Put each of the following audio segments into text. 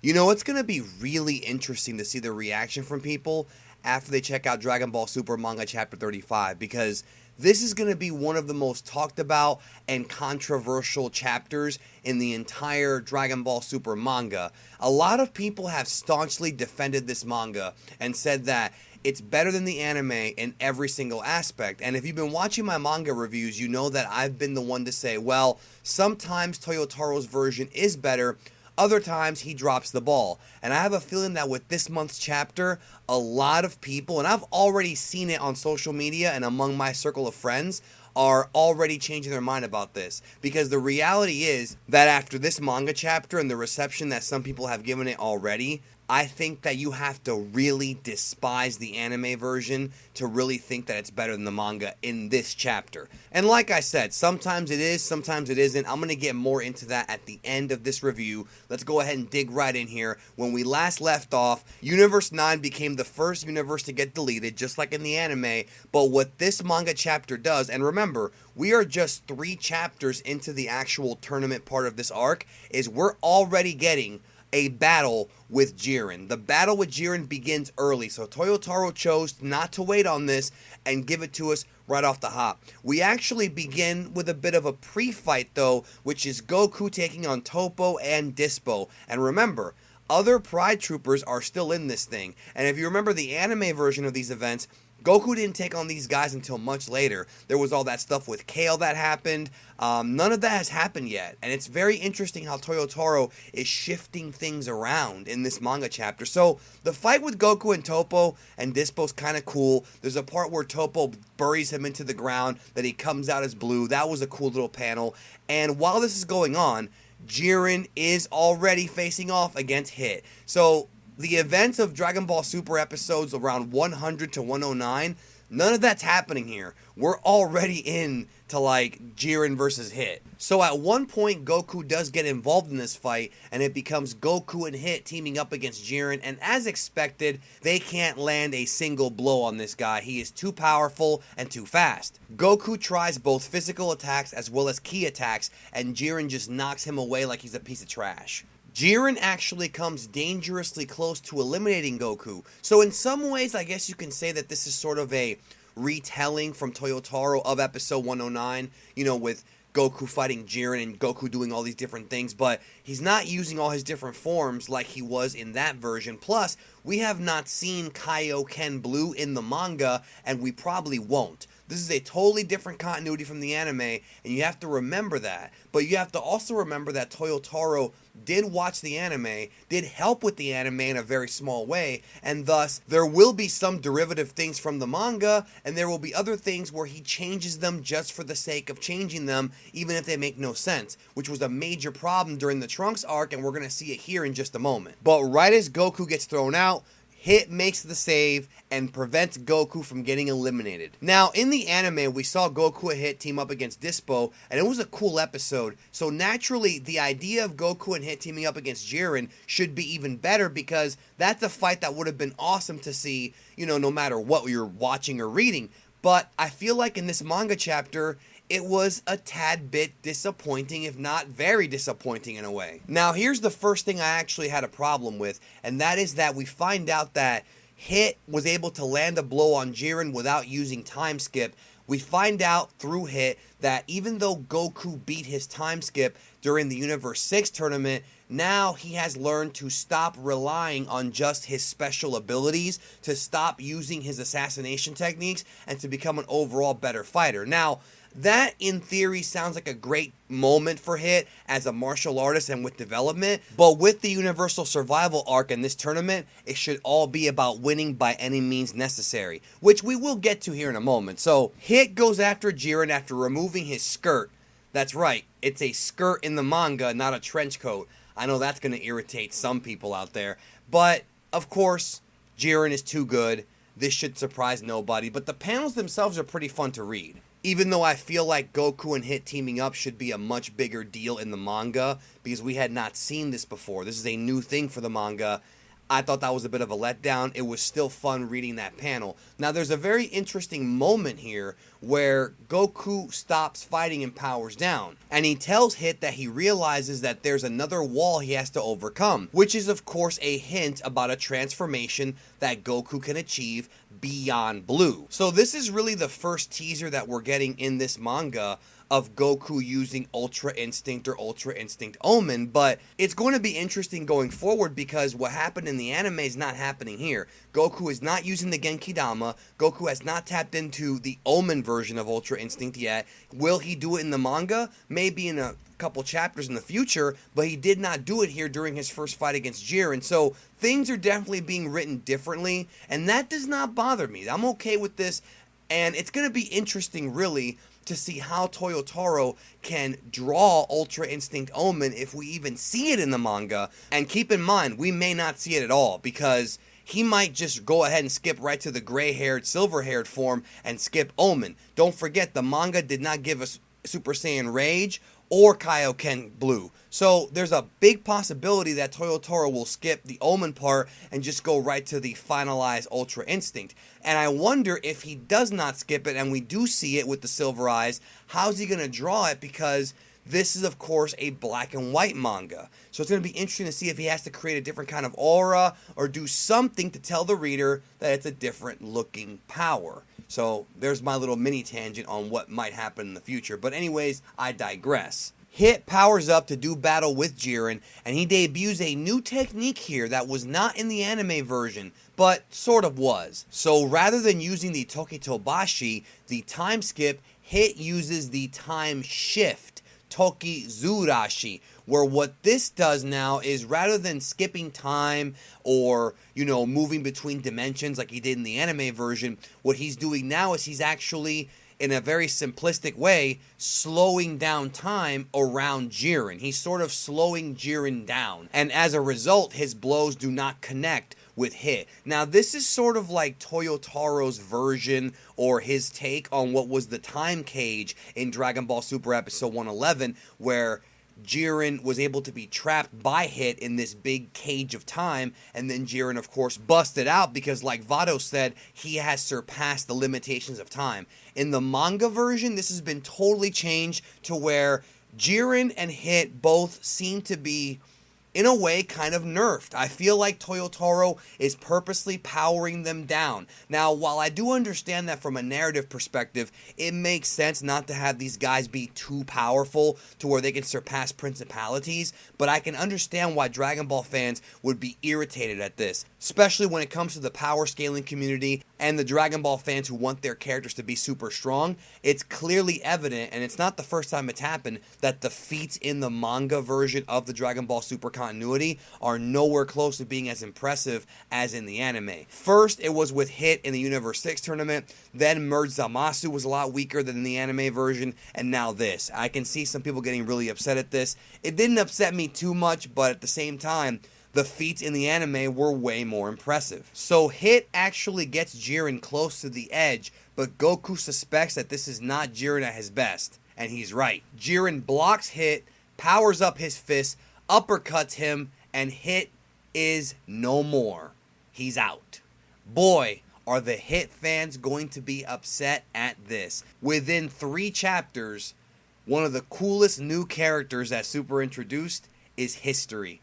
You know, it's going to be really interesting to see the reaction from people after they check out Dragon Ball Super Manga Chapter 35, because this is going to be one of the most talked about and controversial chapters in the entire Dragon Ball Super manga. A lot of people have staunchly defended this manga and said that it's better than the anime in every single aspect. And if you've been watching my manga reviews, you know that I've been the one to say, well, sometimes Toyotaro's version is better, other times he drops the ball. And I have a feeling that with this month's chapter, a lot of people, and I've already seen it on social media and among my circle of friends, are already changing their mind about this. Because the reality is that after this manga chapter and the reception that some people have given it already, I think that you have to really despise the anime version to really think that it's better than the manga in this chapter. And like I said, sometimes it is, sometimes it isn't. I'm going to get more into that at the end of this review. Let's go ahead and dig right in here. When we last left off, Universe 9 became the first universe to get deleted, just like in the anime. But what this manga chapter does, and remember, we are just 3 chapters into the actual tournament part of this arc, is we're already getting a battle with Jiren. The battle with Jiren begins early, so Toyotaro chose not to wait on this and give it to us right off the hop. We actually begin with a bit of a pre-fight though, which is Goku taking on Toppo and Dispo. And remember, other Pride Troopers are still in this thing. And if you remember the anime version of these events, Goku didn't take on these guys until much later. There was all that stuff with Kale that happened. None of that has happened yet. And it's very interesting how Toyotaro is shifting things around in this manga chapter. So the fight with Goku and Toppo and Dispo's kind of cool. There's a part where Toppo buries him into the ground, that he comes out as blue. That was a cool little panel. And while this is going on, Jiren is already facing off against Hit. So the events of Dragon Ball Super episodes around 100 to 109, none of that's happening here. We're already in to like Jiren versus Hit. So at one point, Goku does get involved in this fight, and it becomes Goku and Hit teaming up against Jiren, and as expected, they can't land a single blow on this guy. He is too powerful and too fast. Goku tries both physical attacks as well as ki attacks, and Jiren just knocks him away like he's a piece of trash. Jiren actually comes dangerously close to eliminating Goku. So in some ways, I guess you can say that this is sort of a retelling from Toyotaro of episode 109, you know, with Goku fighting Jiren and Goku doing all these different things, but he's not using all his different forms like he was in that version. Plus, we have not seen Kaioken Blue in the manga, and we probably won't. This is a totally different continuity from the anime, and you have to remember that. But you have to also remember that Toyotaro did watch the anime, did help with the anime in a very small way, and thus there will be some derivative things from the manga, and there will be other things where he changes them just for the sake of changing them, even if they make no sense, which was a major problem during the Trunks arc, and we're going to see it here in just a moment. But right as Goku gets thrown out, Hit makes the save and prevents Goku from getting eliminated. Now, in the anime, we saw Goku and Hit team up against Dispo, and it was a cool episode. So naturally, the idea of Goku and Hit teaming up against Jiren should be even better, because that's a fight that would have been awesome to see, you know, no matter what you're watching or reading. But I feel like in this manga chapter, it was a tad bit disappointing, if not very disappointing in a way. Now, here's the first thing I actually had a problem with, and that is that we find out that Hit was able to land a blow on Jiren without using time skip. We find out through Hit that even though Goku beat his time skip during the Universe 6 tournament, now he has learned to stop relying on just his special abilities, to stop using his assassination techniques, and to become an overall better fighter. Now, that, in theory, sounds like a great moment for Hit as a martial artist and with development, but with the Universal Survival arc in this tournament, it should all be about winning by any means necessary, which we will get to here in a moment. So, Hit goes after Jiren after removing his skirt. That's right, it's a skirt in the manga, not a trench coat. I know that's going to irritate some people out there, but, of course, Jiren is too good. This should surprise nobody, but the panels themselves are pretty fun to read. Even though I feel like Goku and Hit teaming up should be a much bigger deal in the manga, because we had not seen this before. This is a new thing for the manga. I thought that was a bit of a letdown. It was still fun reading that panel. Now, there's a very interesting moment here where Goku stops fighting and powers down. And he tells Hit that he realizes that there's another wall he has to overcome, which is, of course, a hint about a transformation that Goku can achieve beyond Blue. So this is really the first teaser that we're getting in this manga of Goku using Ultra Instinct or Ultra Instinct Omen, but it's going to be interesting going forward because what happened in the anime is not happening here. Goku is not using the Genki Dama. Goku has not tapped into the Omen version of Ultra Instinct yet. Will he do it in the manga? Maybe in a couple chapters in the future, but he did not do it here during his first fight against Jiren. So things are definitely being written differently, and that does not bother me. I'm okay with this, and it's going to be interesting, really, to see how Toyotaro can draw Ultra Instinct Omen if we even see it in the manga. And keep in mind, we may not see it at all because he might just go ahead and skip right to the gray-haired, silver-haired form and skip Omen. Don't forget, the manga did not give us Super Saiyan Rage or Kaioken Blue. So there's a big possibility that Toyotaro will skip the Omen part and just go right to the finalized Ultra Instinct. And I wonder if he does not skip it and we do see it with the silver eyes, how's he going to draw it? Because this is, of course, a black and white manga. So it's going to be interesting to see if he has to create a different kind of aura or do something to tell the reader that it's a different looking power. So there's my little mini tangent on what might happen in the future. But anyways, I digress. Hit powers up to do battle with Jiren, and he debuts a new technique here that was not in the anime version, but sort of was. So rather than using the Tokitobashi, the time skip, Hit uses the time shift, Tokizurashi, where what this does now is rather than skipping time or, moving between dimensions like he did in the anime version, what he's doing now is he's actually, in a very simplistic way, slowing down time around Jiren. He's sort of slowing Jiren down. And as a result, his blows do not connect with Hit. Now, this is sort of like Toyotaro's version or his take on what was the time cage in Dragon Ball Super Episode 111, where Jiren was able to be trapped by Hit in this big cage of time, and then Jiren, of course, busted out because, like Vado said, he has surpassed the limitations of time. In the manga version, this has been totally changed to where Jiren and Hit both seem to be, in a way, kind of nerfed. I feel like Toyotaro is purposely powering them down. Now, while I do understand that from a narrative perspective, it makes sense not to have these guys be too powerful to where they can surpass principalities, but I can understand why Dragon Ball fans would be irritated at this, especially when it comes to the power scaling community and the Dragon Ball fans who want their characters to be super strong. It's clearly evident, and it's not the first time it's happened, that the feats in the manga version of the Dragon Ball Super continuity are nowhere close to being as impressive as in the anime. First, it was with Hit in the Universe 6 tournament, then Merge Zamasu was a lot weaker than the anime version, and now this. I can see some people getting really upset at this. It didn't upset me too much, but at the same time, the feats in the anime were way more impressive. So Hit actually gets Jiren close to the edge, but Goku suspects that this is not Jiren at his best, and he's right. Jiren blocks Hit, powers up his fist, uppercuts him, and Hit is no more. He's out. Boy, are the Hit fans going to be upset at this. Within 3 chapters, one of the coolest new characters that Super introduced is History.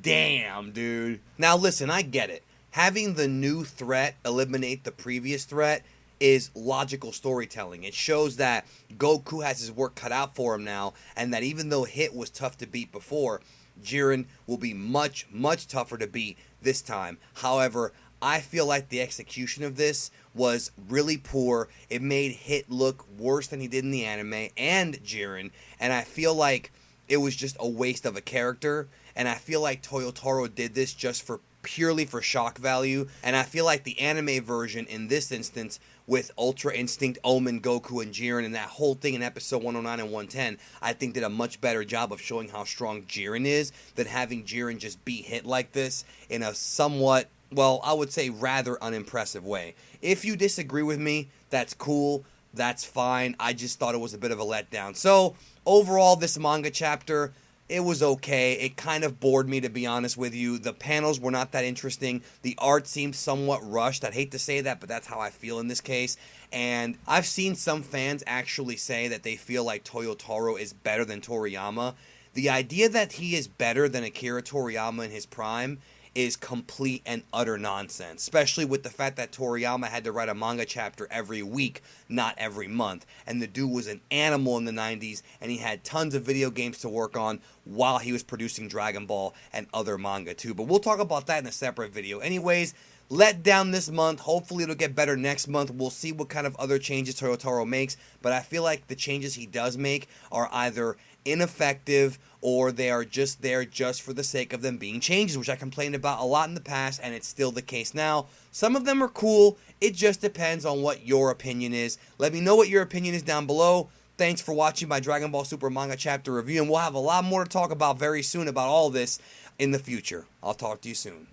Damn, dude. Now listen, I get it. Having the new threat eliminate the previous threat is logical storytelling. It shows that Goku has his work cut out for him now, and that even though Hit was tough to beat before, Jiren will be much, much tougher to beat this time. However, I feel like the execution of this was really poor. It made Hit look worse than he did in the anime and Jiren, and I feel like it was just a waste of a character. And I feel like Toyotaro did this just for purely for shock value. And I feel like the anime version in this instance with Ultra Instinct, Omen, Goku, and Jiren and that whole thing in episode 109 and 110, I think did a much better job of showing how strong Jiren is than having Jiren just beat Hit like this in a somewhat, well, I would say rather unimpressive way. If you disagree with me, that's cool. That's fine. I just thought it was a bit of a letdown. So overall, this manga chapter, It was okay. It kind of bored me, to be honest with you. The panels were not that interesting. The art seemed somewhat rushed. I'd hate to say that, but that's how I feel in this case. And I've seen some fans actually say that they feel like Toyotaro is better than Toriyama. The idea that he is better than Akira Toriyama in his prime is complete and utter nonsense, especially with the fact that Toriyama had to write a manga chapter every week, not every month. And the dude was an animal in the 90s, and he had tons of video games to work on while he was producing Dragon Ball and other manga too. But we'll talk about that in a separate video. Anyways, let down this month. Hopefully it'll get better next month. We'll see what kind of other changes Toyotaro makes, but I feel like the changes he does make are either ineffective or they are just there just for the sake of them being changes, which I complained about a lot in the past, and it's still the case now. Some of them are cool. It just depends on what your opinion is. Let me know what your opinion is down below. Thanks for watching my Dragon Ball Super manga chapter review, and we'll have a lot more to talk about very soon about all this in the future. I'll talk to you soon.